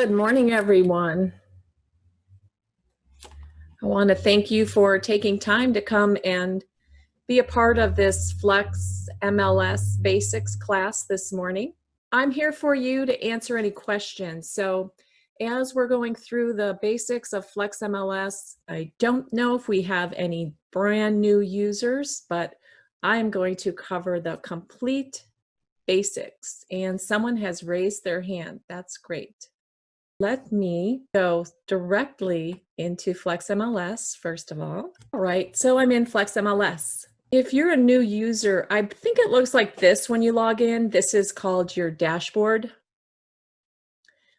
Good morning, everyone. I want to thank you for taking time to come and be a part of this FLEX MLS Basics class this morning. I'm here for you to answer any questions. So as we're going through the basics of FLEX MLS, I don't know if we have any brand new users, but I am going to cover the complete basics. And someone has raised their hand. That's great. Let me go directly into FLEX MLS, first of all. All right, so I'm in FLEX MLS. If you're a new user, I think it looks like this when you log in. This is called your dashboard.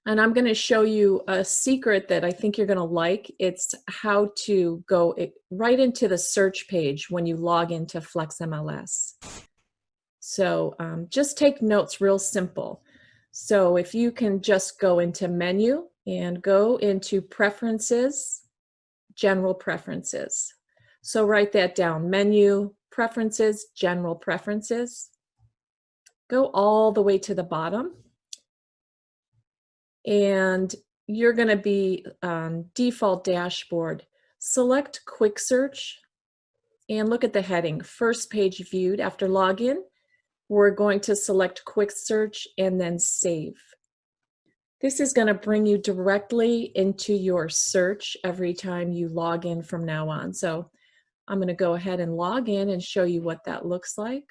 And I'm going to show you a secret that I think you're going to like. It's how to go right into the search page when you log into FLEX MLS. So just take notes, real simple. So if you can just go into menu and go into preferences, general preferences. So write that down, menu, preferences, general preferences. Go all the way to the bottom. And you're going to be default dashboard. Select quick search and look at the heading, first page viewed after login. We're going to select quick search and then save. This is going to bring you directly into your search every time you log in from now on. So I'm going to go ahead and log in and show you what that looks like.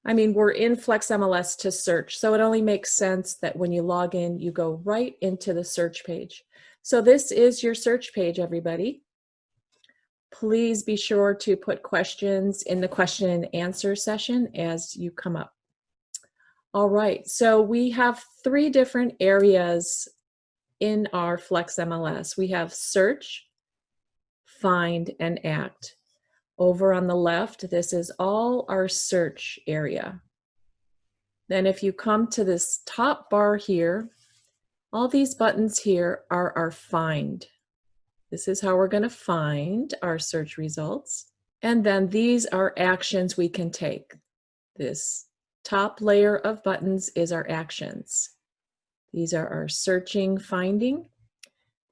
I mean, we're in FLEX MLS to search, so it only makes sense that when you log in, you go right into the search page. So this is your search page, everybody. Please be sure to put questions in the question and answer session as you come up. All right, so we have three different areas in our FLEX MLS. We have search, find, and act. Over on the left, this is all our search area. Then if you come to this top bar here, all these buttons here are our find. This is how we're going to find our search results. And then these are actions we can take. This top layer of buttons is our actions. These are our searching, finding,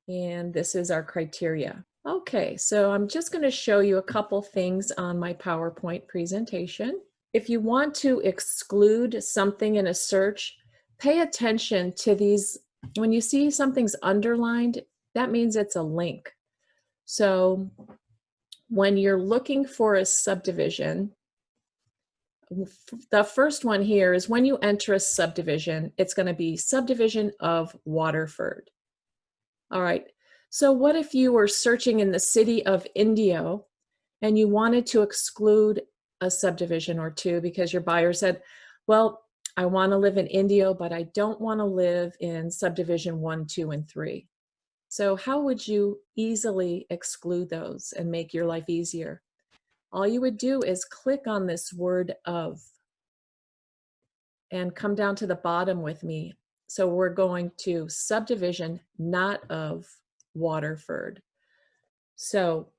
and this is our criteria. Okay, so I'm just going to show you a couple things on my PowerPoint presentation. If you want to exclude something in a search, pay attention to these. When you see something's underlined, that means it's a link. So when you're looking for a subdivision, the first one here is when you enter a subdivision, it's going to be subdivision of Waterford. All right, so what if you were searching in the city of Indio and you wanted to exclude a subdivision or two because your buyer said, well, I want to live in Indio, but I don't want to live in subdivision 1, 2, and 3. So how would you easily exclude those and make your life easier? All you would do is click on this word of and come down to the bottom with me. So we're going to subdivision not of Waterford. So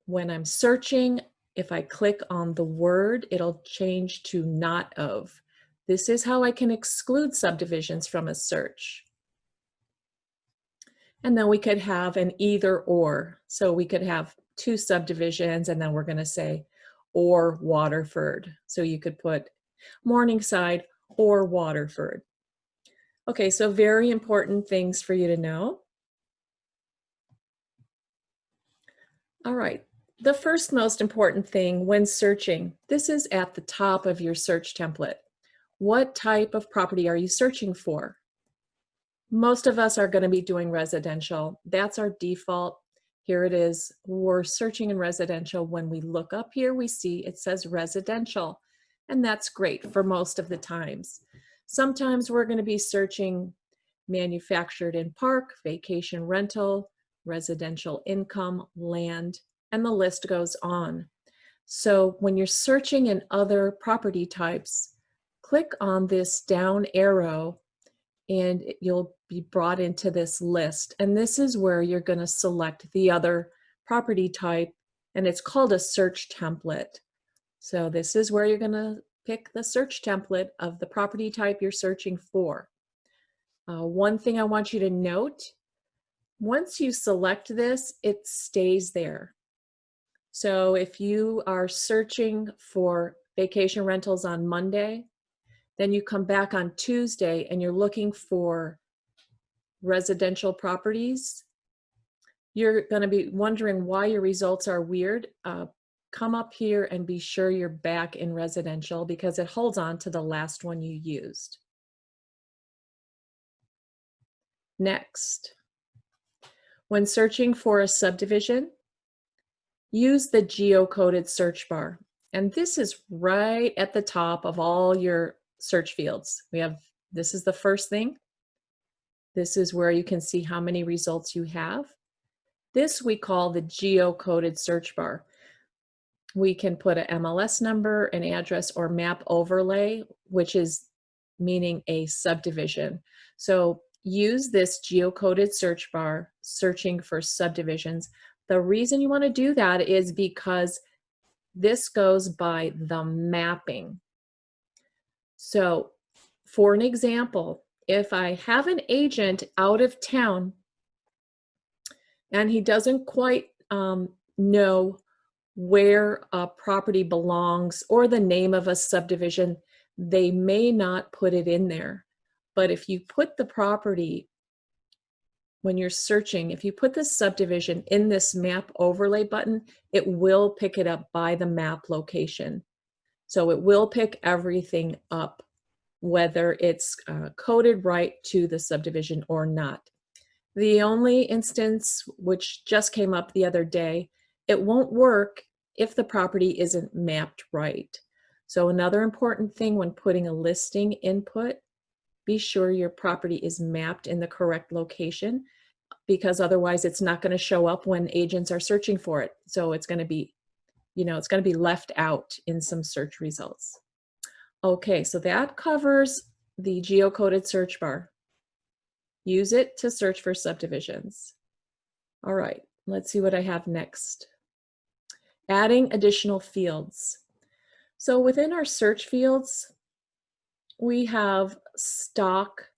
when I'm searching, if I click on the word, it'll change to not of. This is how I can exclude subdivisions from a search. And then we could have an either or. So we could have two subdivisions and then we're going to say or Waterford. So you could put Morningside or Waterford. Okay, so very important things for you to know. All right, the first most important thing when searching, this is at the top of your search template. What type of property are you searching for? Most of us are going to be doing residential. That's our default. Here it is. We're searching in residential. When we look up here, we see it says residential, and that's great for most of the times. Sometimes we're going to be searching manufactured in park, vacation rental, residential income, land, and the list goes on. So when you're searching in other property types, click on this down arrow and you'll be brought into this list. And this is where you're going to select the other property type, and it's called a search template. So this is where you're going to pick the search template of the property type you're searching for. One thing I want you to note, once you select this, it stays there. So if you are searching for vacation rentals on Monday, then you come back on Tuesday and you're looking for residential properties, you're going to be wondering why your results are weird. Come up here and be sure you're back in residential because it holds on to the last one you used. Next, when searching for a subdivision, use the Geocoded Search Bar. And this is right at the top of all your search fields. This is the first thing. This is where you can see how many results you have. This we call the Geocoded Search Bar. We can put an MLS number, an address, or map overlay, which is meaning a subdivision. So use this Geocoded Search Bar searching for subdivisions. The reason you want to do that is because this goes by the mapping. So for an example, if I have an agent out of town and he doesn't quite know where a property belongs or the name of a subdivision, they may not put it in there. But if you put the property, when you're searching, if you put the subdivision in this map overlay button, it will pick it up by the map location. So it will pick everything up, whether it's coded right to the subdivision or not. The only instance which just came up the other day, it won't work if the property isn't mapped right. So another important thing when putting a listing input, be sure your property is mapped in the correct location, because otherwise it's not going to show up when agents are searching for it. So it's going to be, it's going to be left out in some search results. Okay, so that covers the Geocoded Search Bar. Use it to search for subdivisions. All right, let's see what I have next. Adding additional fields. So within our search fields, we have stock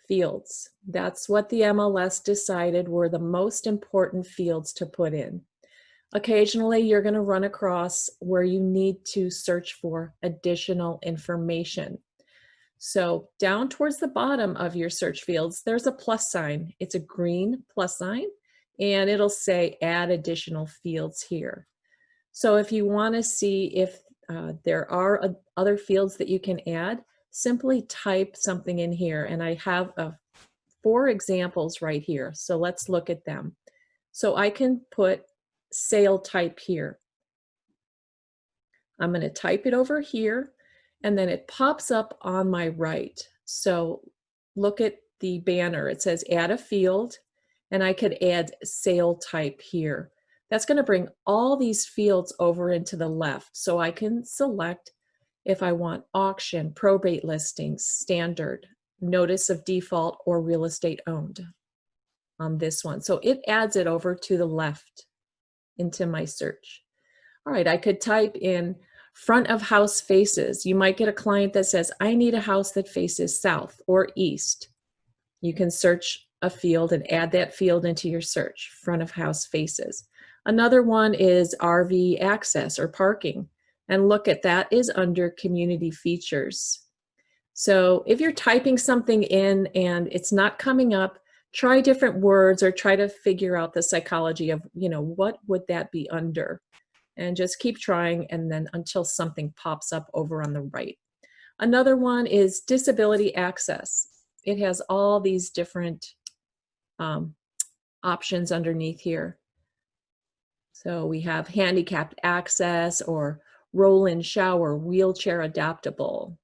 fields. That's what the MLS decided were the most important fields to put in. Occasionally, you're going to run across where you need to search for additional information. So down towards the bottom of your search fields, there's a plus sign. It's a green plus sign, and it'll say add additional fields here. So if you want to see if there are other fields that you can add, simply type something in here. And I have 4 examples right here. So let's look at them. So I can put sale type here. I'm going to type it over here, and then it pops up on my right. So look at the banner. It says add a field, and I could add sale type here. That's going to bring all these fields over into the left. So I can select if I want auction, probate listings, standard, notice of default, or real estate owned on this one. So it adds it over to the left into my search. All right, I could type in front of house faces. You might get a client that says, I need a house that faces south or east. You can search a field and add that field into your search, front of house faces. Another one is RV access or parking. And look at that is under community features. So if you're typing something in and it's not coming up, try different words or try to figure out the psychology of, what would that be under? And just keep trying, and then until something pops up over on the right. Another one is disability access. It has all these different options underneath here. So we have handicapped access or roll-in shower, wheelchair adaptable.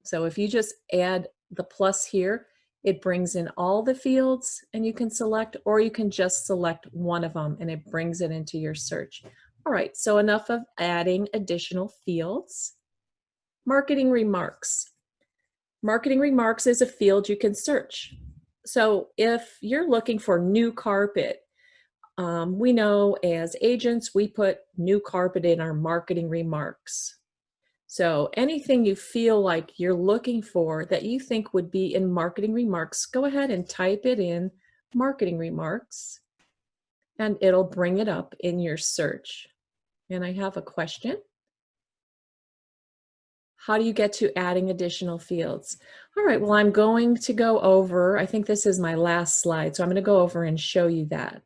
So if you just add the plus here, it brings in all the fields and you can select, or you can just select one of them and it brings it into your search. All right, so enough of adding additional fields. Marketing remarks. Marketing remarks is a field you can search. So if you're looking for new carpet, we know as agents, we put new carpet in our marketing remarks. So anything you feel like you're looking for that you think would be in marketing remarks, go ahead and type it in marketing remarks, and it'll bring it up in your search. And I have a question. How do you get to adding additional fields? All right, well, I'm going to go over, I think this is my last slide, so I'm going to go over and show you that.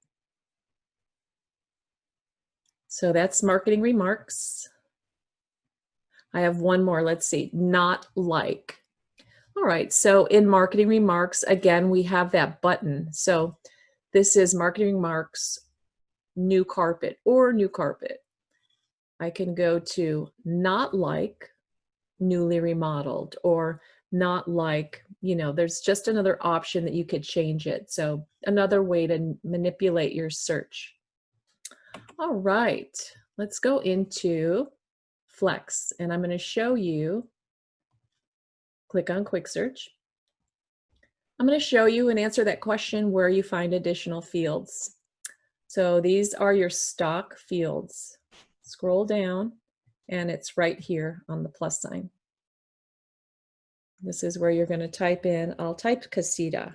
So that's marketing remarks. I have one more, let's see, not like. All right, so in marketing remarks, again, we have that button. So this is marketing remarks, new carpet or new carpet. I can go to not like, newly remodeled, or not like, you know, there's just another option that you could change it. So another way to manipulate your search. All right, let's go into Flex, and I'm going to show you, click on quick search. I'm going to show you and answer that question where you find additional fields. So these are your stock fields. Scroll down and it's right here on the plus sign. This is where you're going to type in, I'll type casita.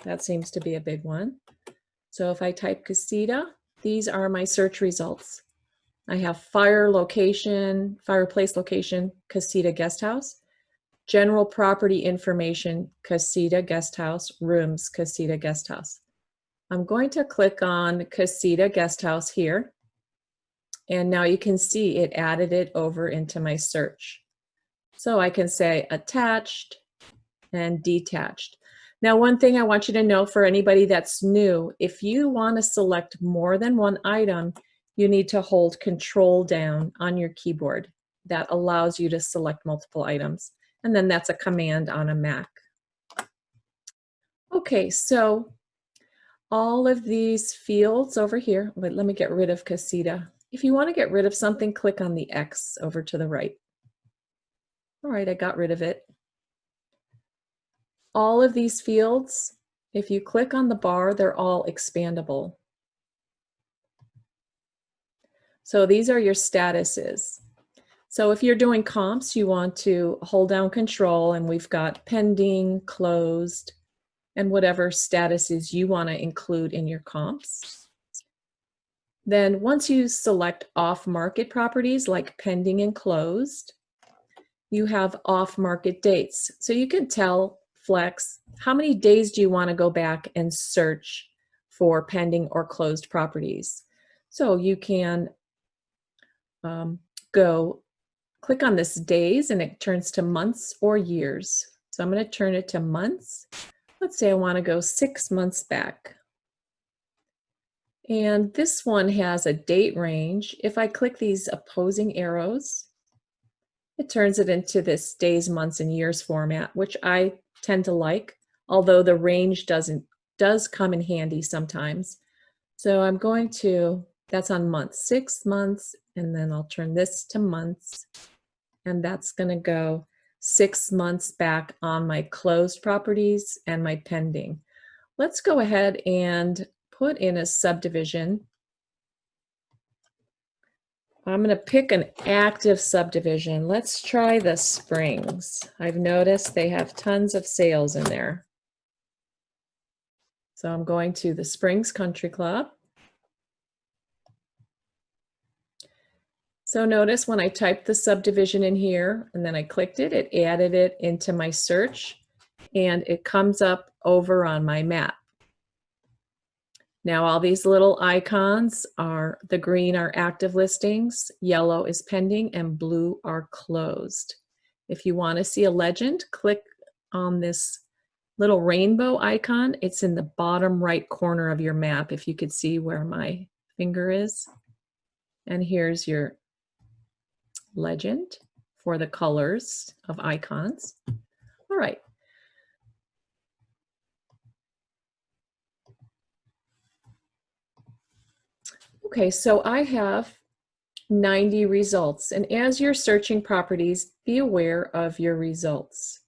That seems to be a big one. So if I type casita, these are my search results. I have fireplace location, casita guest house, general property information, casita guest house, rooms, casita guest house. I'm going to click on casita guest house here. And now you can see it added it over into my search. So I can say attached and detached. Now, one thing I want you to know for anybody that's new, if you want to select more than one item, you need to hold Control down on your keyboard. That allows you to select multiple items. And then that's a command on a Mac. Okay, so all of these fields over here, wait, let me get rid of casita. If you want to get rid of something, click on the X over to the right. All right, I got rid of it. All of these fields, if you click on the bar, they're all expandable. So these are your statuses. So if you're doing comps, you want to hold down Control, and we've got pending, closed, and whatever statuses you want to include in your comps. Then once you select off-market properties like pending and closed, you have off-market dates. So you can tell Flex how many days do you want to go back and search for pending or closed properties. So you can go click on this days, and it turns to months or years. So I'm going to turn it to months. Let's say I want to go 6 months back. And this one has a date range. If I click these opposing arrows, it turns it into this days, months, and years format, which I tend to like, although the range does come in handy sometimes. So I'm going to, that's on months, 6 months, and then I'll turn this to months, and that's going to go 6 months back on my closed properties and my pending. Let's go ahead and put in a subdivision. I'm going to pick an active subdivision. Let's try the Springs. I've noticed they have tons of sales in there. So I'm going to the Springs Country Club. So notice when I typed the subdivision in here and then I clicked it, it added it into my search, and it comes up over on my map. Now all these little icons are, the green are active listings, yellow is pending, and blue are closed. If you want to see a legend, click on this little rainbow icon. It's in the bottom right corner of your map, if you could see where my finger is. And here's your legend for the colors of icons. All right. Okay, so I have 90 results, and as you're searching properties, be aware of your results.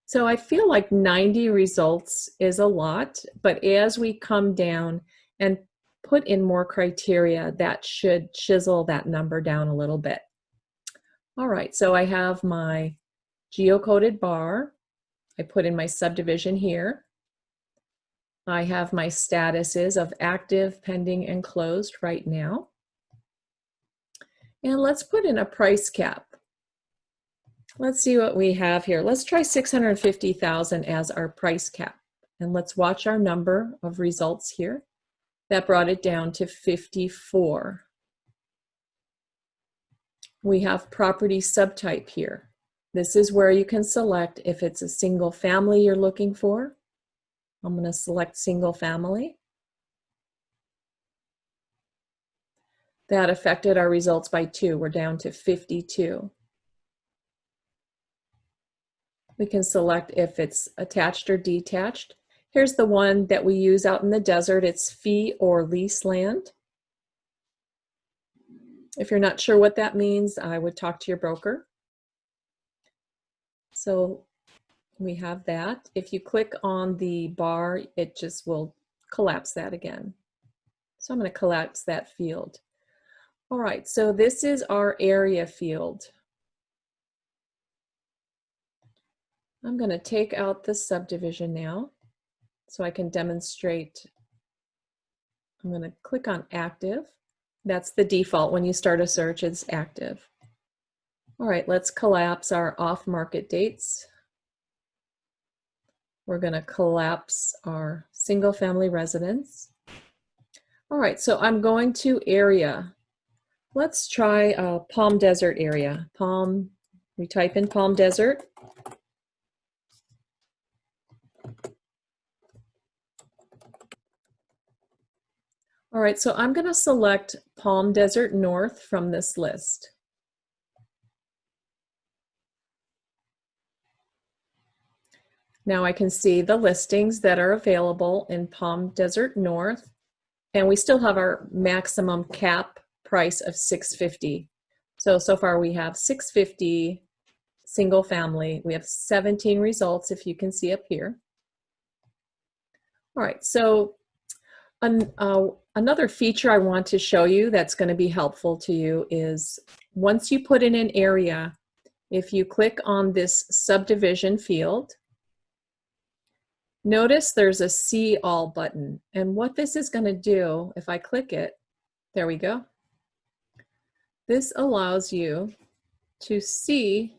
So I feel like 90 results is a lot, but as we come down and put in more criteria, that should chisel that number down a little bit. All right, so I have my geocoded bar. I put in my subdivision here. I have my statuses of active, pending, and closed right now. And let's put in a price cap. Let's see what we have here. Let's try 650,000 as our price cap. And let's watch our number of results here. That brought it down to 54. We have property subtype here. This is where you can select if it's a single family you're looking for. I'm going to select single family. That affected our results by 2. We're down to 52. We can select if it's attached or detached. Here's the one that we use out in the desert. It's fee or lease land. If you're not sure what that means, I would talk to your broker. So we have that. If you click on the bar, it just will collapse that again. So I'm going to collapse that field. All right, so this is our area field. I'm going to take out the subdivision now so I can demonstrate. I'm going to click on active. That's the default. When you start a search, it's active. All right, let's collapse our off-market dates. We're going to collapse our single-family residence. All right, so I'm going to area. Let's try Palm Desert area. We type in Palm Desert. All right, so I'm going to select Palm Desert North from this list. Now I can see the listings that are available in Palm Desert North, and we still have our maximum cap price of $650. So far we have $650 single family. We have 17 results, if you can see up here. All right, so another feature I want to show you that's going to be helpful to you is once you put in an area, if you click on this subdivision field, notice there's a See All button. And what this is going to do, if I click it, there we go. This allows you to see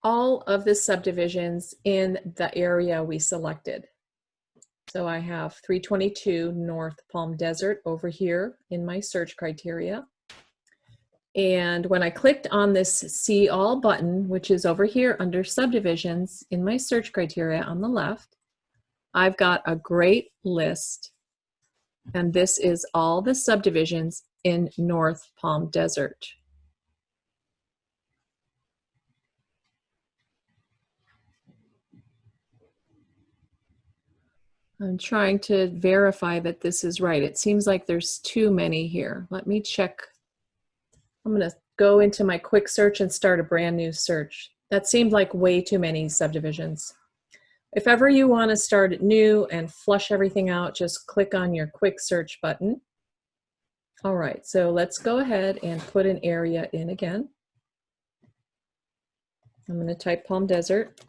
all of the subdivisions in the area we selected. So I have 322 North Palm Desert over here in my search criteria. And when I clicked on this See All button, which is over here under subdivisions in my search criteria on the left, I've got a great list. And this is all the subdivisions in North Palm Desert. I'm trying to verify that this is right. It seems like there's too many here. Let me check. I'm going to go into my quick search and start a brand new search. That seemed like way too many subdivisions. If ever you want to start it new and flush everything out, just click on your quick search button. All right, so let's go ahead and put an area in again. I'm going to type Palm Desert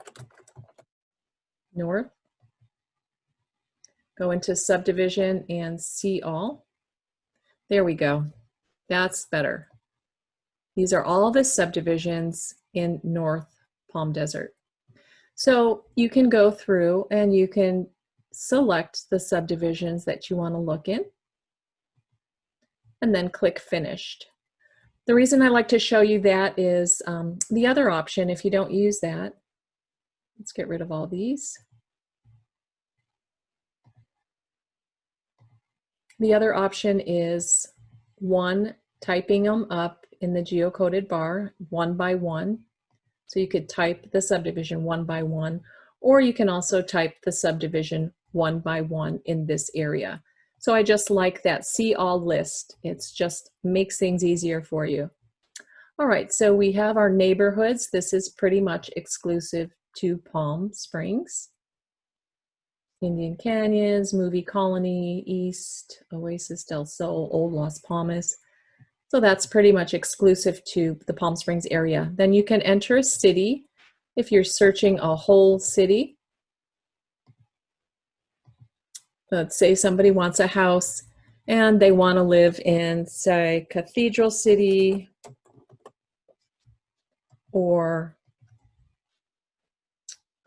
North. Go into subdivision and See All. There we go. That's better. These are all the subdivisions in North Palm Desert. So you can go through and you can select the subdivisions that you want to look in and then click Finished. The reason I like to show you that is the other option, if you don't use that, let's get rid of all these. The other option is typing them up in the geocoded bar one by one. So you could type the subdivision one by one, or you can also type the subdivision one by one in this area. So I just like that See All list. It's just makes things easier for you. All right, so we have our neighborhoods. This is pretty much exclusive to Palm Springs. Indian Canyons, Movie Colony, East, Oasis del Sol, Old Las Palmas. So that's pretty much exclusive to the Palm Springs area. Then you can enter a city if you're searching a whole city. Let's say somebody wants a house and they want to live in, say, Cathedral City or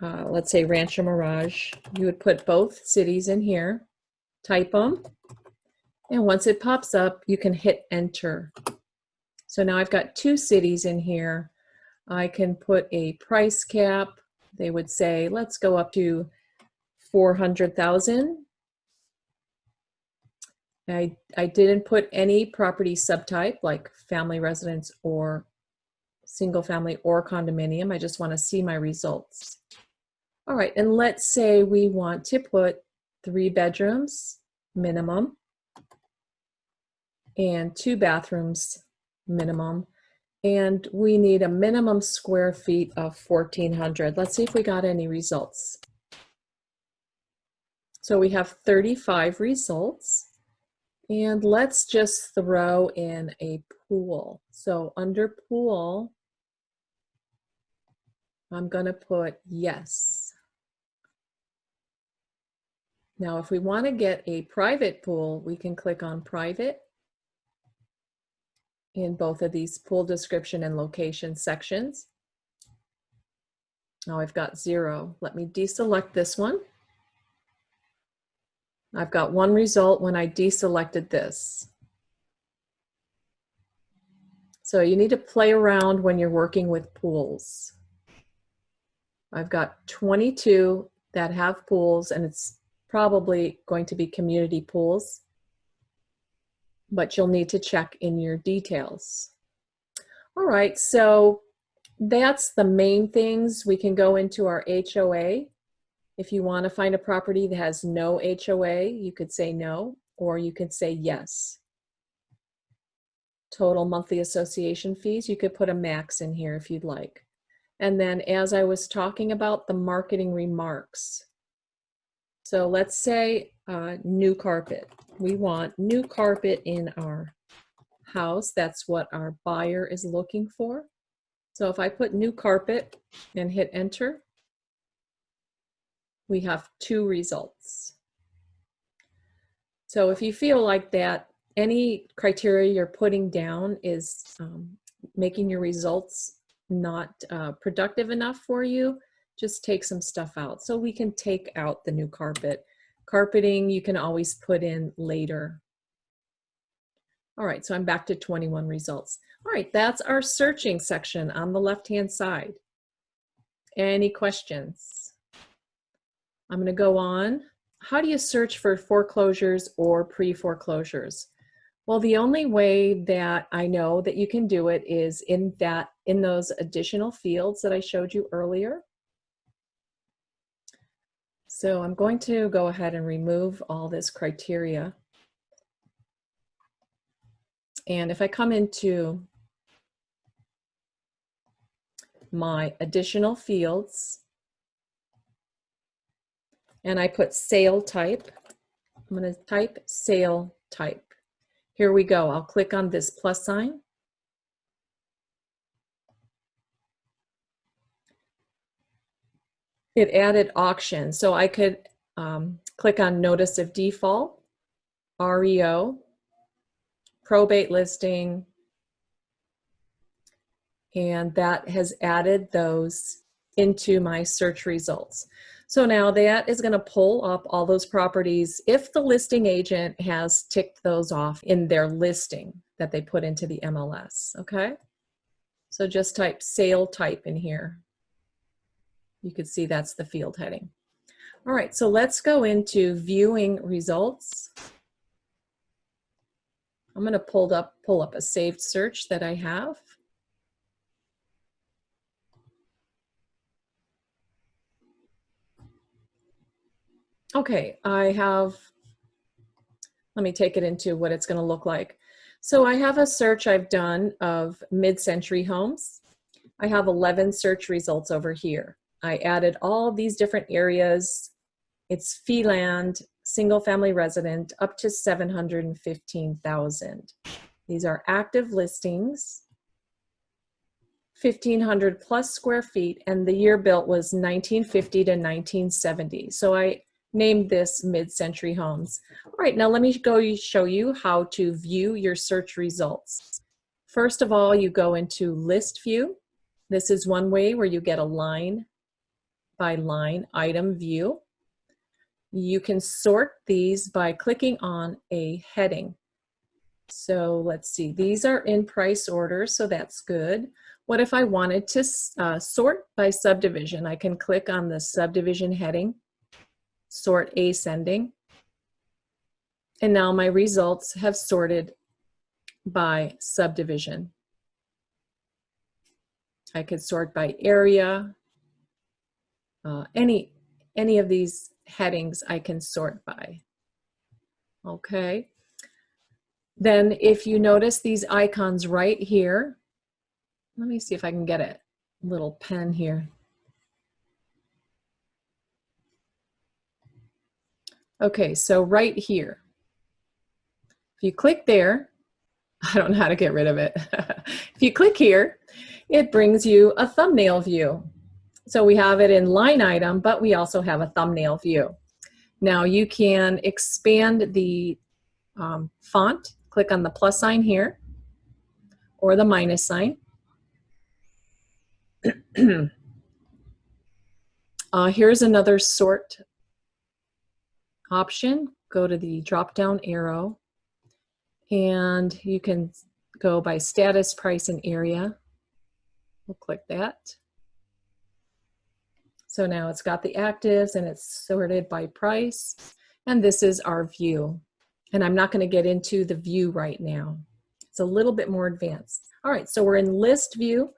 let's say Rancho Mirage. You would put both cities in here, type them, and once it pops up, you can hit enter. So now I've got 2 cities in here. I can put a price cap. They would say, let's go up to 400,000. I didn't put any property subtype like family residence or single family or condominium. I just want to see my results. All right, and let's say we want to put 3 bedrooms minimum and 2 bathrooms minimum, and we need a minimum square feet of 1,400. Let's see if we got any results. So we have 35 results, and let's just throw in a pool. So under pool, I'm going to put yes. Now, if we want to get a private pool, we can click on private in both of these pool description and location sections. Now I've got 0. Let me deselect this one. I've got 1 result when I deselected this. So you need to play around when you're working with pools. I've got 22 that have pools, and it's probably going to be community pools, but you'll need to check in your details. All right, so that's the main things. We can go into our HOA. If you want to find a property that has no HOA, you could say no, or you could say yes. Total monthly association fees, you could put a max in here if you'd like. And then as I was talking about, the marketing remarks. So let's say new carpet. We want new carpet in our house. That's what our buyer is looking for. So if I put new carpet and hit enter, we have 2 results. So if you feel like that, any criteria you're putting down is making your results not productive enough for you, just take some stuff out. So we can take out the new carpet. Carpeting, you can always put in later. All right, so I'm back to 21 results. All right, that's our searching section on the left-hand side. Any questions? I'm going to go on. How do you search for foreclosures or pre-foreclosures? Well, the only way that I know that you can do it is in those additional fields that I showed you earlier. So I'm going to go ahead and remove all this criteria. And if I come into my additional fields and I put sale type, I'm going to type sale type. Here we go. I'll click on this plus sign. It added auction, so I could click on notice of default, REO, probate listing, and that has added those into my search results. So now that is going to pull up all those properties if the listing agent has ticked those off in their listing that they put into the MLS, okay? So just type sale type in here. You can see that's the field heading. All right, so let's go into viewing results. I'm going to pull up a saved search that I have. Okay, let me take it into what it's going to look like. So I have a search I've done of mid-century homes. I have 11 search results over here. I added all these different areas. It's fee land, single family resident, up to 715,000. These are active listings, 1,500 plus square feet, and the year built was 1950 to 1970. So I named this Mid-Century Homes. All right, now let me go show you how to view your search results. First of all, you go into List View. This is one way where you get a line by line item view. You can sort these by clicking on a heading. So let's see, these are in price order, so that's good. What if I wanted to sort by subdivision? I can click on the subdivision heading, sort ascending, and now my results have sorted by subdivision. I could sort by area, any of these headings I can sort by. Okay. Then if you notice these icons right here, let me see if I can get a little pen here. Okay, so right here, if you click there, I don't know how to get rid of it. If you click here, it brings you a thumbnail view. So we have it in line item, but we also have a thumbnail view. Now you can expand the font, click on the plus sign here, or the minus sign. Here's another sort option. Go to the drop-down arrow, and you can go by status, price, and area. We'll click that. So now it's got the actives and it's sorted by price. And this is our view. And I'm not going to get into the view right now. It's a little bit more advanced. All right, so we're in list view.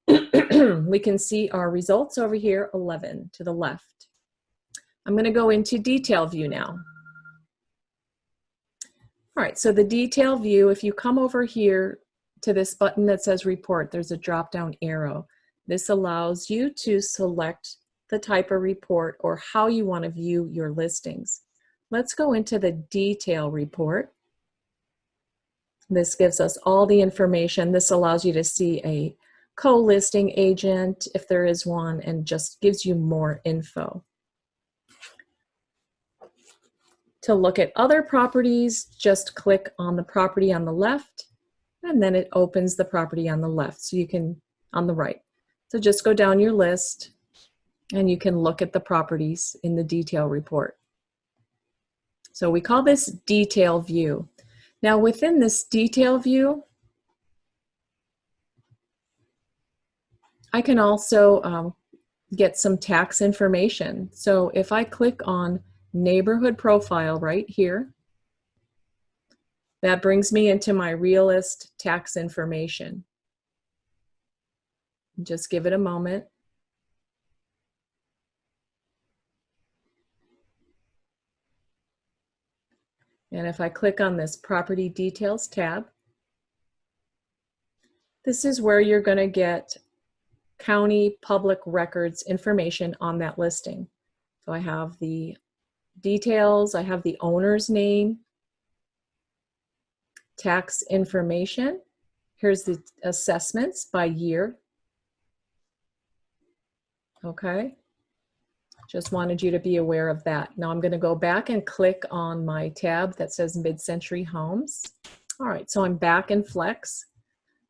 We can see our results over here, 11 to the left. I'm going to go into detail view now. All right, so the detail view, if you come over here to this button that says report, there's a drop-down arrow. This allows you to select the type of report or how you want to view your listings. Let's go into the detail report. This gives us all the information. This allows you to see a co-listing agent, if there is one, and just gives you more info. To look at other properties, just click on the property on the left, and then it opens the property on the left, so you can, on the right. So just go down your list, and you can look at the properties in the detail report. So we call this detail view. Now within this detail view, I can also get some tax information. So if I click on neighborhood profile right here, that brings me into my realist tax information. Just give it a moment. And if I click on this property details tab, this is where you're going to get county public records information on that listing. So I have the details, I have the owner's name, tax information. Here's the assessments by year. Okay. Just wanted you to be aware of that. Now I'm going to go back and click on my tab that says Mid-Century Homes. All right, so I'm back in FLEX.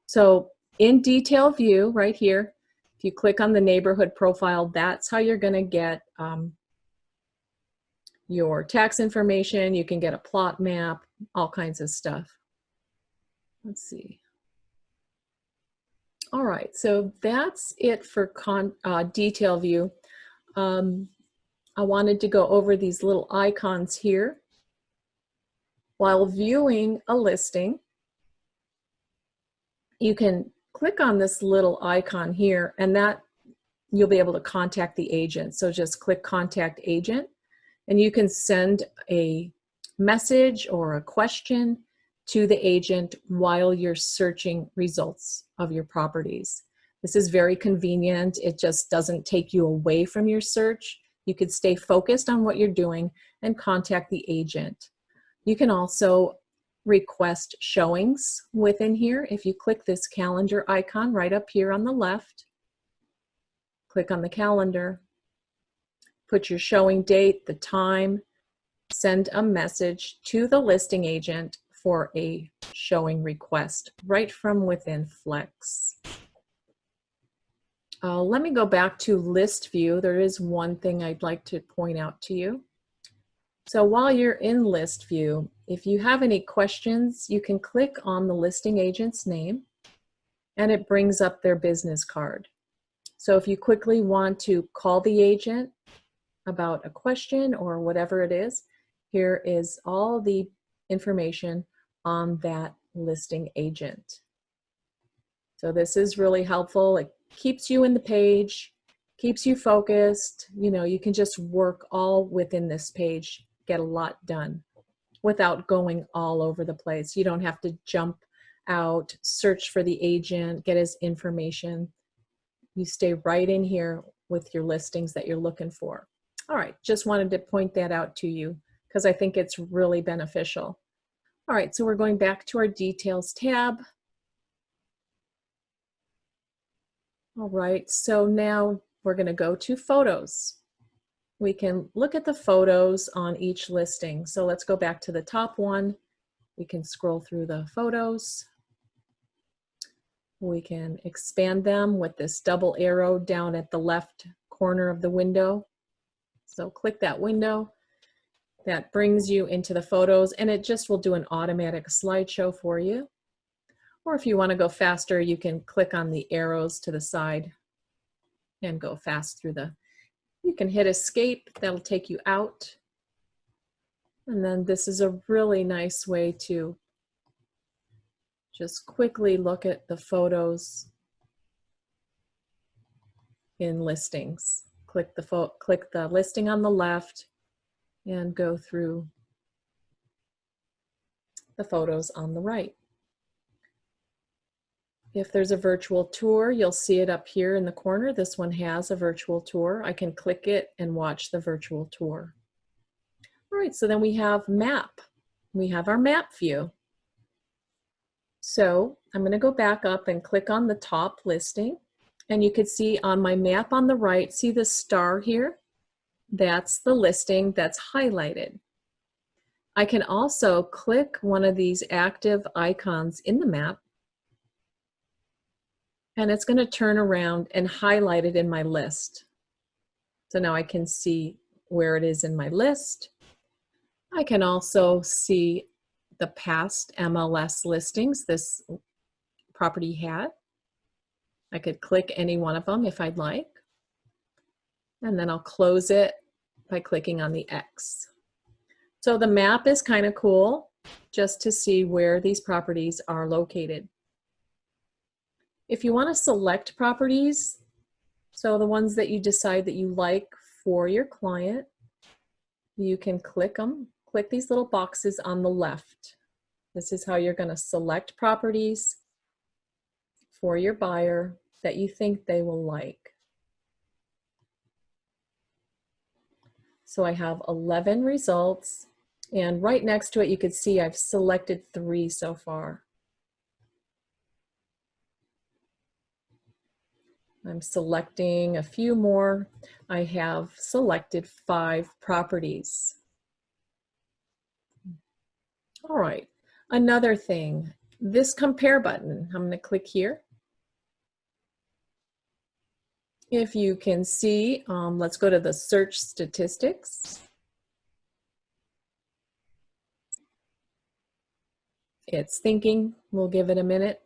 So in detail view right here, if you click on the neighborhood profile, that's how you're going to get your tax information. You can get a plot map, all kinds of stuff. Let's see. All right, so that's it for detail view. I wanted to go over these little icons here. While viewing a listing, you can click on this little icon here, and that you'll be able to contact the agent. So just click Contact Agent, and you can send a message or a question to the agent while you're searching results of your properties. This is very convenient. It just doesn't take you away from your search. You could stay focused on what you're doing and contact the agent. You can also request showings within here. If you click this calendar icon right up here on the left, click on the calendar, put your showing date, the time, send a message to the listing agent for a showing request right from within FLEX. Let me go back to list view. There is one thing I'd like to point out to you. So while you're in list view, if you have any questions, you can click on the listing agent's name and it brings up their business card. So if you quickly want to call the agent about a question or whatever it is, here is all the information on that listing agent. So this is really helpful. It keeps you in the page, keeps you focused. You know, you can just work all within this page, get a lot done without going all over the place. You don't have to jump out, search for the agent, get his information. You stay right in here with your listings that you're looking for. All right, just wanted to point that out to you because I think it's really beneficial. All right, so we're going back to our details tab. All right, so now we're going to go to photos. We can look at the photos on each listing. So let's go back to the top one. We can scroll through the photos. We can expand them with this double arrow down at the left corner of the window. So click that window. That brings you into the photos and it just will do an automatic slideshow for you. Or if you want to go faster, you can click on the arrows to the side and go fast through the. You can hit escape, that'll take you out. And then this is a really nice way to just quickly look at the photos in listings. Click the listing on the left and go through the photos on the right. If there's a virtual tour, you'll see it up here in the corner. This one has a virtual tour. I can click it and watch the virtual tour. All right, so then we have map. We have our map view. So I'm going to go back up and click on the top listing. And you can see on my map on the right, see the star here? That's the listing that's highlighted. I can also click one of these active icons in the map and it's going to turn around and highlight it in my list. So now I can see where it is in my list. I can also see the past MLS listings this property had. I could click any one of them if I'd like. And then I'll close it by clicking on the X. So the map is kind of cool just to see where these properties are located. If you want to select properties, so the ones that you decide that you like for your client, you can click them. Click these little boxes on the left. This is how you're going to select properties for your buyer that you think they will like. So I have 11 results, and right next to it you can see I've selected 3 so far. I'm selecting a few more. I have selected 5 properties. All right, another thing, this compare button, I'm going to click here. If you can see, let's go to the search statistics. It's thinking, we'll give it a minute.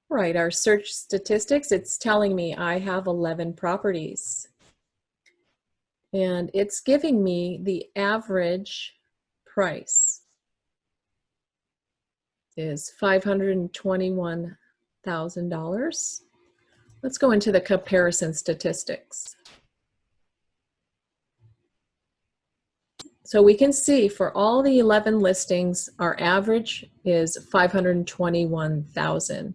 All right, our search statistics, it's telling me I have 11 properties. And it's giving me the average price is $521,000. Let's go into the comparison statistics. So we can see for all the 11 listings, our average is $521,000.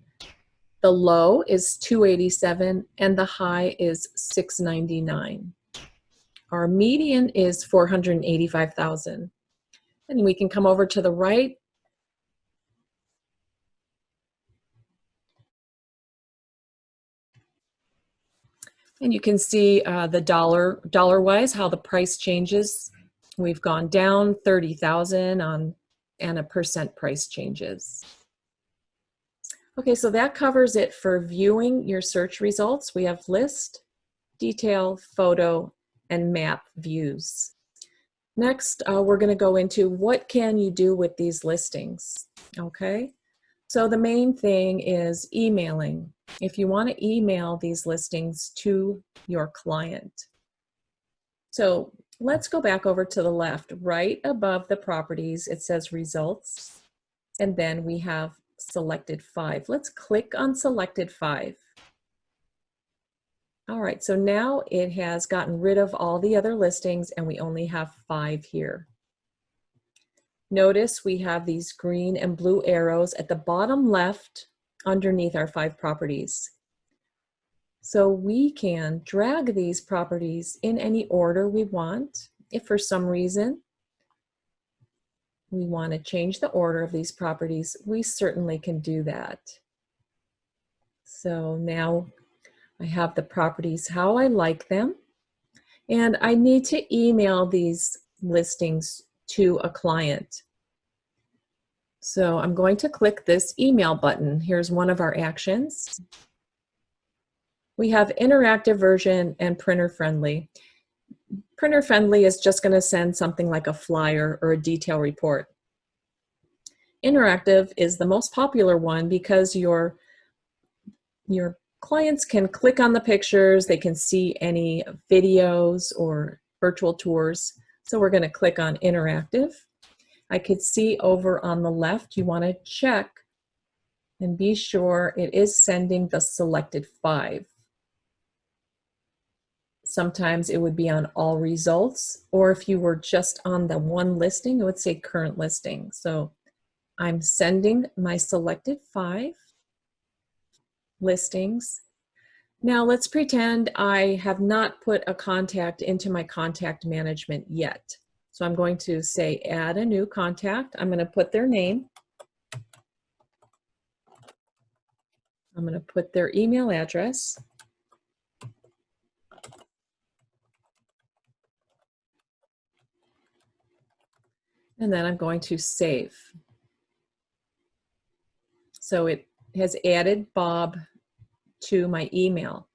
The low is $287 and the high is $699. Our median is $485,000. And we can come over to the right And you can see the dollar-wise how the price changes. We've gone down 30,000 on, and a percent price changes. Okay, so that covers it for viewing your search results. We have list, detail, photo, and map views. Next, we're going to go into what can you do with these listings. Okay, so the main thing is emailing. If you want to email these listings to your client. So let's go back over to the left. Right above the properties, it says results, and then we have selected 5. Let's click on selected 5. All right, so now it has gotten rid of all the other listings and we only have 5 here. Notice we have these green and blue arrows at the bottom left underneath our 5 properties. So we can drag these properties in any order we want. If for some reason we want to change the order of these properties, we certainly can do that. So now I have the properties how I like them, and I need to email these listings to a client. So I'm going to click this email button. Here's one of our actions. We have interactive version and printer friendly. Printer friendly is just going to send something like a flyer or a detail report. Interactive is the most popular one because your clients can click on the pictures, they can see any videos or virtual tours. So we're going to click on interactive. I could see over on the left, you want to check and be sure it is sending the selected 5. Sometimes it would be on all results, or if you were just on the one listing, it would say current listing. So I'm sending my selected 5 listings. Now let's pretend I have not put a contact into my contact management yet. So I'm going to say add a new contact. I'm going to put their name. I'm going to put their email address. And then I'm going to save. So it has added Bob to my email.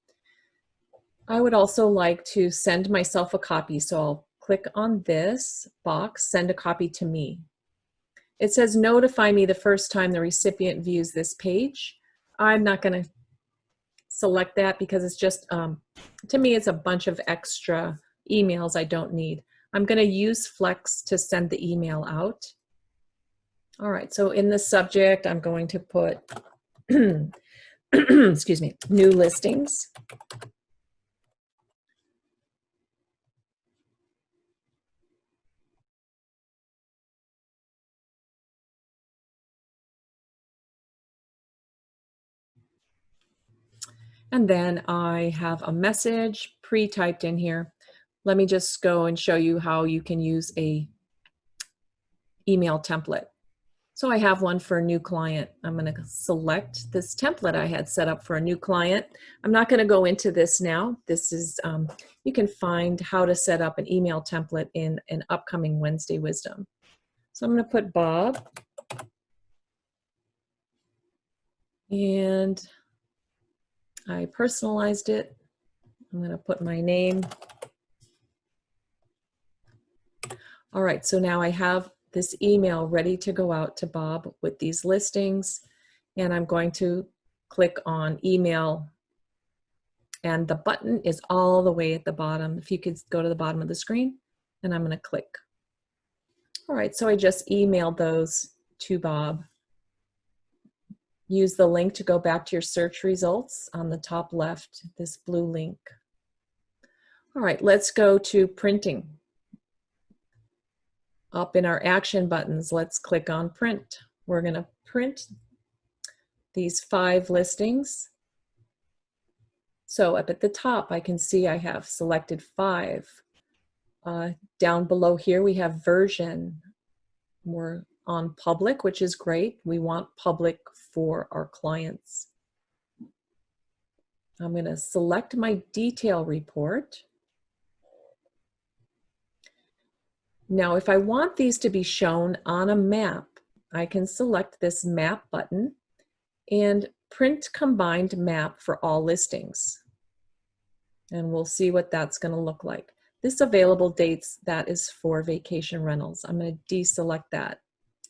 I would also like to send myself a copy. So I'll click on this box, send a copy to me. It says notify me the first time the recipient views this page. I'm not going to select that because it's just, to me, it's a bunch of extra emails I don't need. I'm going to use FLEX to send the email out. All right, so in the subject, I'm going to put, excuse me, new listings. And then I have a message pre-typed in here. Let me just go and show you how you can use a email template. So I have one for a new client. I'm going to select this template I had set up for a new client. I'm not going to go into this now. This is, you can find how to set up an email template in an upcoming Wednesday Wisdom. So I'm going to put Bob. And I personalized it. I'm going to put my name. All right, so now I have this email ready to go out to Bob with these listings, and I'm going to click on email, and the button is all the way at the bottom. If you could go to the bottom of the screen, and I'm going to click. All right, so I just emailed those to Bob. Use the link to go back to your search results on the top left, this blue link. All right, let's go to printing. Up in our action buttons, let's click on print. We're going to print these 5 listings. So up at the top, I can see I have selected 5. Down below here, we have version. We're on public, which is great. We want public for our clients. I'm going to select my detail report. Now, if I want these to be shown on a map, I can select this map button and print combined map for all listings. And we'll see what that's going to look like. This available dates, that is for vacation rentals. I'm going to deselect that.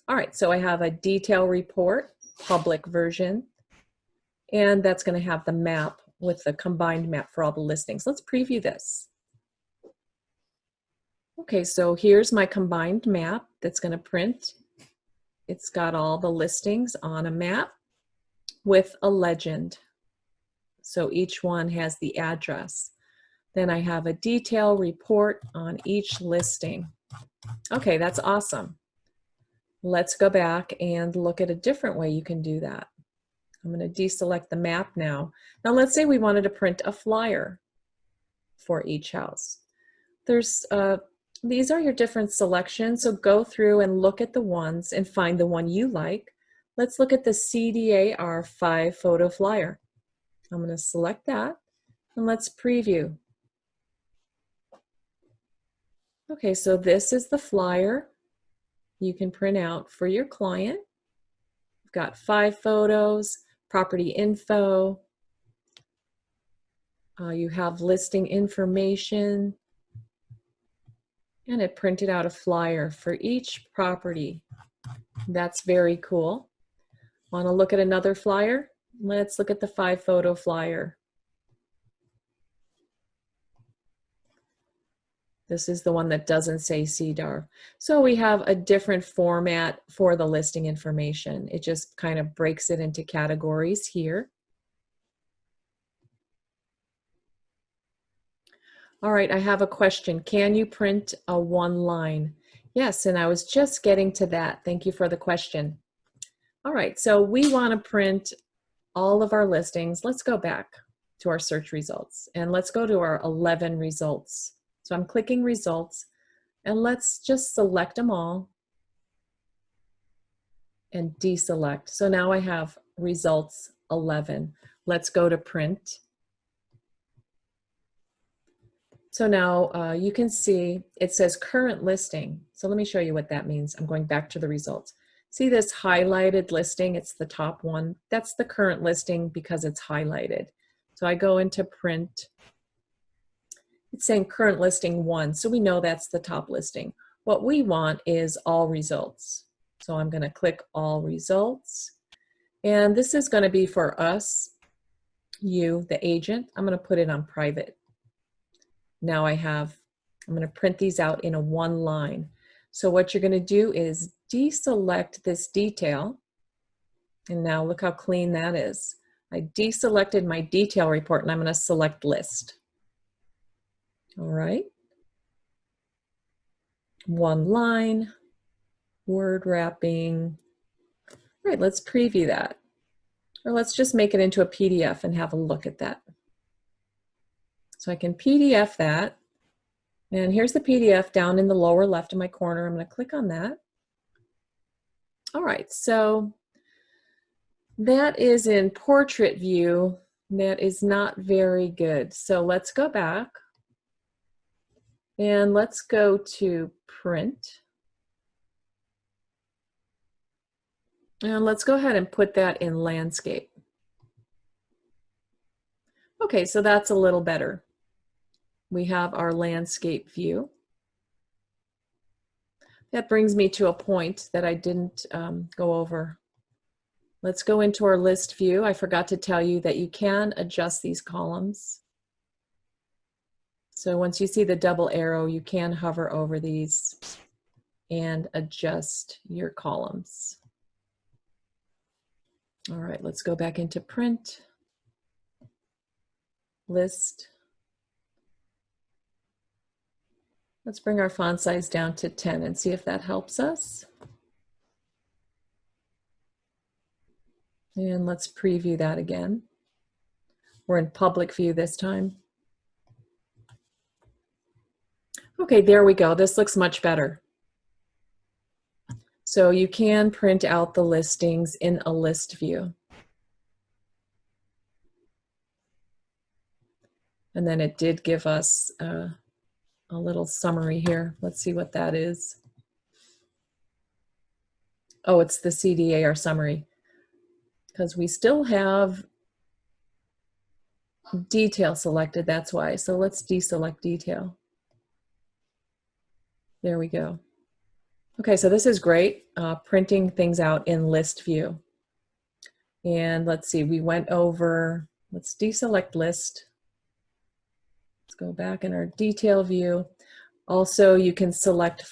All right, so I have a detail report, public version, and that's going to have the map with the combined map for all the listings. Let's preview this. Okay, so here's my combined map that's going to print. It's got all the listings on a map with a legend. So each one has the address. Then I have a detail report on each listing. Okay, that's awesome. Let's go back and look at a different way you can do that. I'm going to deselect the map now. Now let's say we wanted to print a flyer for each house. These are your different selections, so go through and look at the ones and find the one you like. Let's look at the CDAR 5-photo flyer. I'm going to select that and let's preview. Okay, so this is the flyer you can print out for your client. We've got 5 photos, property info, you have listing information, and it printed out a flyer for each property. That's very cool. Want to look at another flyer? Let's look at the 5-photo flyer. This is the one that doesn't say CDAR. So we have a different format for the listing information. It just kind of breaks it into categories here. All right, I have a question. Can you print a one line? Yes, and I was just getting to that. Thank you for the question. All right, so we want to print all of our listings. Let's go back to our search results and let's go to our 11 results. So I'm clicking results and let's just select them all and deselect. So now I have results 11. Let's go to print. So now you can see it says current listing. So let me show you what that means. I'm going back to the results. See this highlighted listing? It's the top one. That's the current listing because it's highlighted. So I go into print. It's saying current listing 1, so we know that's the top listing. What we want is all results. So I'm going to click all results. And this is going to be for us, you, the agent. I'm going to put it on private. Now I'm going to print these out in a one line. So what you're going to do is deselect this detail. And now look how clean that is. I deselected my detail report and I'm going to select list. All right. One line, word wrapping. All right, let's preview that. Or let's just make it into a PDF and have a look at that. So I can PDF that. And here's the PDF down in the lower left of my corner. I'm going to click on that. All right, so that is in portrait view. That is not very good. So let's go back and let's go to print. And let's go ahead and put that in landscape. Okay, so that's a little better. We have our landscape view. That brings me to a point that I didn't go over. Let's go into our list view. I forgot to tell you that you can adjust these columns. So once you see the double arrow, you can hover over these and adjust your columns. All right, let's go back into print, list. Let's bring our font size down to 10 and see if that helps us. And let's preview that again. We're in public view this time. Okay, there we go. This looks much better. So you can print out the listings in a list view. And then it did give us a little summary here. Let's see what that is. Oh, it's the CDAR summary, because we still have detail selected, that's why. So let's deselect detail. There we go. Okay, so this is great, printing things out in list view. And let's see, we went over, let's deselect list. Let's go back in our detail view. Also, you can select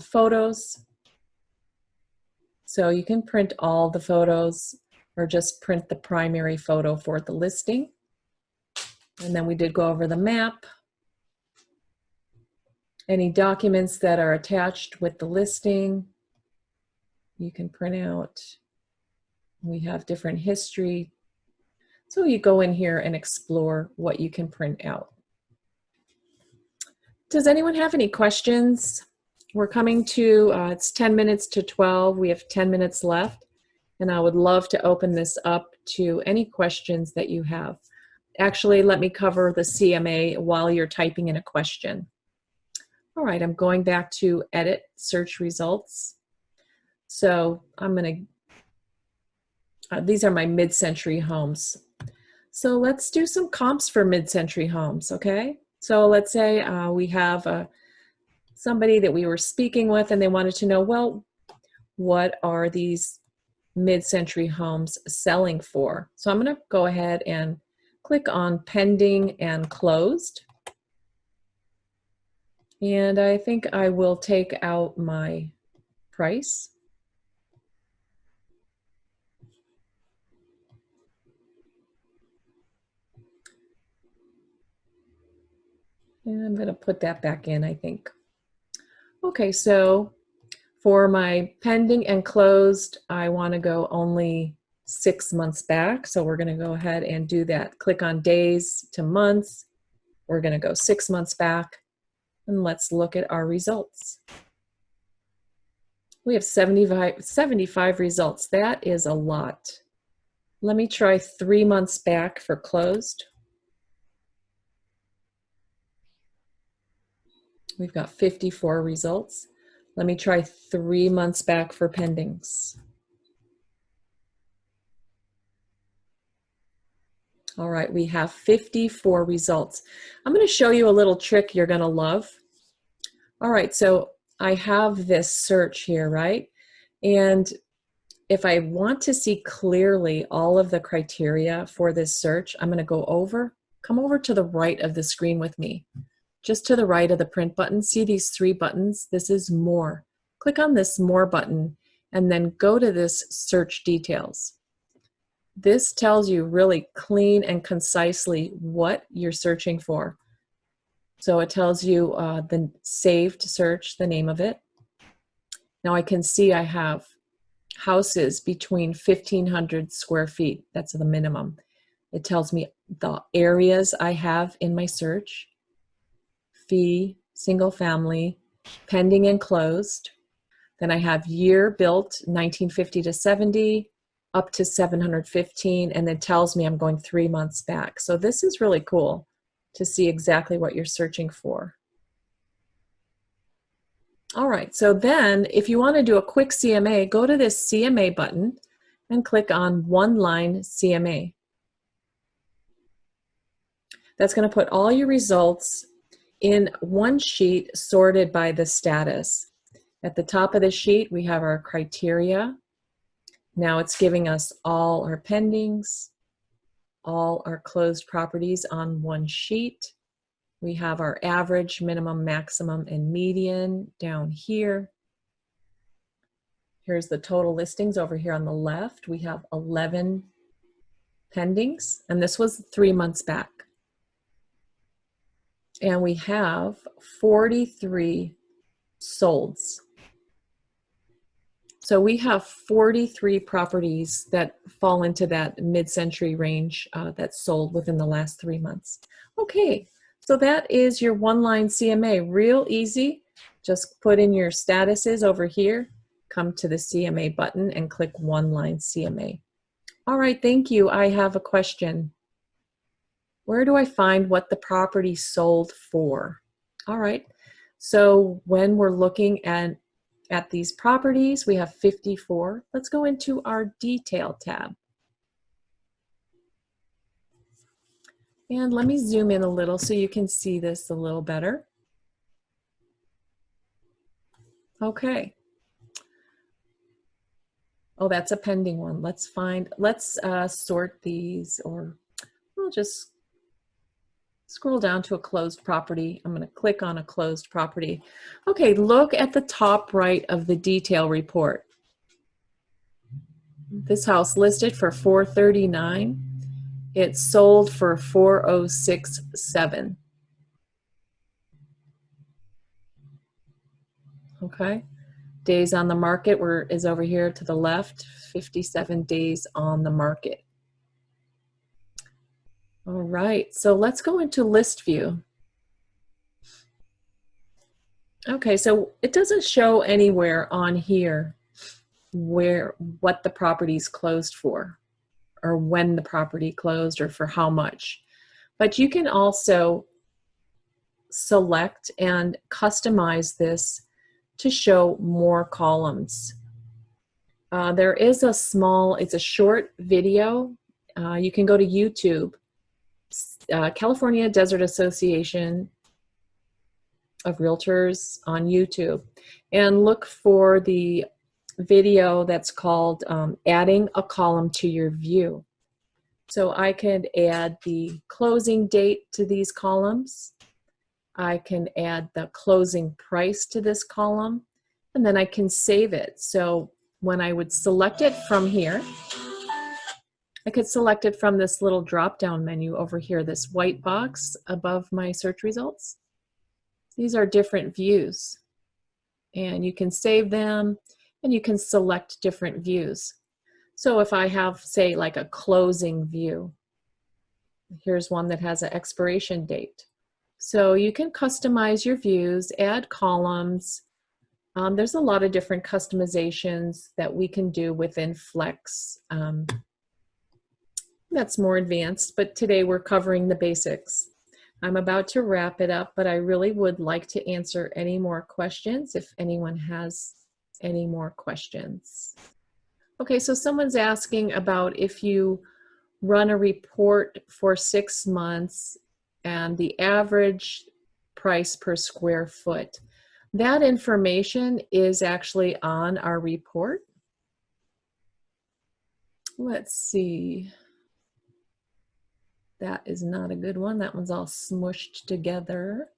photos. So you can print all the photos or just print the primary photo for the listing. And then we did go over the map. Any documents that are attached with the listing, you can print out. We have different history. So you go in here and explore what you can print out. Does anyone have any questions? We're coming to, it's 10 minutes to 12. We have 10 minutes left. And I would love to open this up to any questions that you have. Actually, let me cover the CMA while you're typing in a question. All right, I'm going back to edit search results. So I'm going to, these are my mid-century homes. So let's do some comps for mid-century homes, okay? So let's say we have somebody that we were speaking with and they wanted to know, well, what are these mid-century homes selling for? So I'm going to go ahead and click on pending and closed. And I think I will take out my price. And I'm going to put that back in, I think. Okay, so for my pending and closed, I want to go only 6 months back. So we're going to go ahead and do that. Click on days to months. We're going to go 6 months back. And let's look at our results. We have 75 results. That is a lot. Let me try 3 months back for closed. We've got 54 results. Let me try 3 months back for pendings. All right, we have 54 results. I'm going to show you a little trick you're going to love. All right, so I have this search here, right? And if I want to see clearly all of the criteria for this search, I'm going to come over to the right of the screen with me. Just to the right of the print button, see these 3 buttons? This is more. Click on this more button and then go to this search details. This tells you really clean and concisely what you're searching for. So it tells you the saved search, the name of it. Now I can see I have houses between 1,500 square feet. That's the minimum. It tells me the areas I have in my search. Fee, single family, pending and closed. Then I have year built, 1950 to 70, up to 715, and then tells me I'm going 3 months back. So this is really cool to see exactly what you're searching for. All right, so then if you want to do a quick CMA, go to this CMA button and click on one line CMA. That's going to put all your results in one sheet sorted by the status. At the top of the sheet, we have our criteria. Now it's giving us all our pendings, all our closed properties on one sheet. We have our average, minimum, maximum, and median down here. Here's the total listings over here on the left. We have 11 pendings, and this was 3 months back. And we have 43 solds. So we have 43 properties that fall into that mid-century range that sold within the last 3 months. Okay, so that is your one-line CMA. Real easy. Just put in your statuses over here, come to the CMA button and click one-line CMA. All right, thank you. I have a question. Where do I find what the property sold for? All right, so when we're looking at these properties, we have 54. Let's go into our detail tab. And let me zoom in a little so you can see this a little better. Okay. Oh, that's a pending one. Let's sort these, or we'll just scroll down to a closed property. I'm going to click on a closed property. Okay, look at the top right of the detail report. This house listed for $439. It's sold for $4,067. Okay. Days on the market is over here to the left, 57 days on the market. All right, so let's go into list view. Okay, so it doesn't show anywhere on here what the property's closed for, or when the property closed, or for how much. But you can also select and customize this to show more columns. There is it's a short video. You can go to YouTube, California Desert Association of Realtors on YouTube, and look for the video that's called adding a column to your view. So I could add the closing date to these columns. I can add the closing price to this column, and then I can save it. So when I would select it from here, I could select it from this little drop-down menu over here, this white box above my search results. These are different views, and you can save them, and you can select different views. So if I have, say, like a closing view, here's one that has an expiration date. So you can customize your views, add columns. There's a lot of different customizations that we can do within FLEX. That's more advanced, but today we're covering the basics. I'm about to wrap it up, but I really would like to answer any more questions if anyone has any more questions. Okay, so someone's asking about if you run a report for 6 months and the average price per square foot. That information is actually on our report. Let's see. That is not a good one. That one's all smushed together.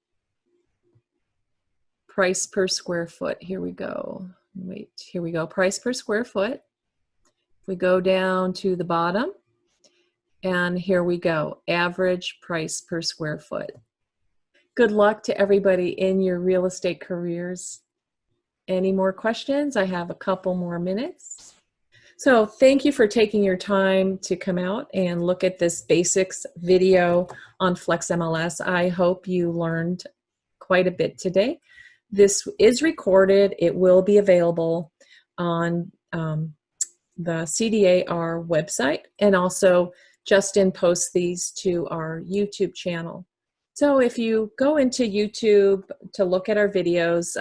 Price per square foot. Here we go. Wait, here we go. Price per square foot. We go down to the bottom, and here we go. Average price per square foot. Good luck to everybody in your real estate careers. Any more questions? I have a couple more minutes. So thank you for taking your time to come out and look at this basics video on FLEX MLS. I hope you learned quite a bit today. This is recorded. It will be available on the CDAR website, and also Justin posts these to our YouTube channel. So if you go into YouTube to look at our videos,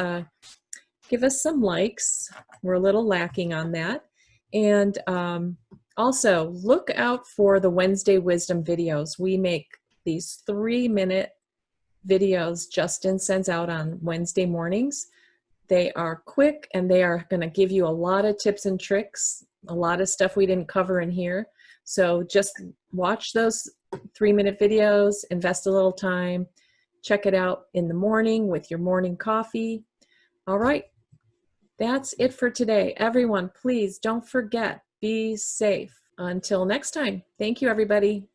give us some likes. We're a little lacking on that. And also look out for the Wednesday Wisdom videos. We make these 3-minute videos Justin sends out on Wednesday mornings. They are quick, and they are going to give you a lot of tips and tricks, a lot of stuff we didn't cover in here. So just watch those 3-minute videos, invest a little time, check it out in the morning with your morning coffee. All right. That's it for today. Everyone, please don't forget, be safe. Until next time, thank you, everybody.